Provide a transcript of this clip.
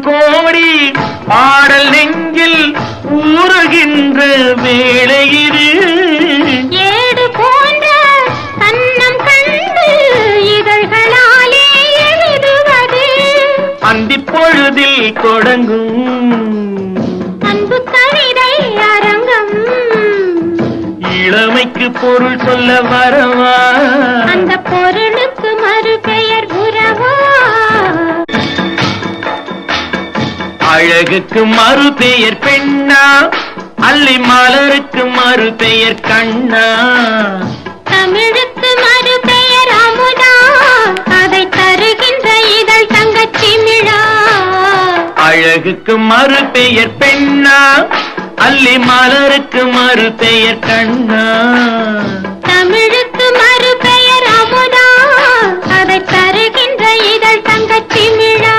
கோடி பாடல் நெஞ்சில் ஊறுகின்ற வேளையிரு ஏடு போன்ற கண்ணம் கண்டு இதழ்களாலே எழுதுவது அந்தி பொழுதில் தொடங்கும் அன்பு கவிதை அரங்கம் இளமைக்கு பொருள் சொல்ல வரவா அந்த பொருளுக்கு மறுபெயர் உறவா அழகுக்கு மறுபெயர் பெண்ணா அல்லி மலருக்கு மறுபெயர் கண்ணா தமிழுக்கு மறுபெயர் அமுதா அதை தருகின்ற இதழ் தங்கச்சிமிழா அழகுக்கு மறுபெயர் பெண்ணா அல்லி மலருக்கு மறுபெயர் கண்ணா தமிழுக்கு மறுபெயர் அமுதா அதை தருகின்ற இதழ் தங்கச்சிமிழா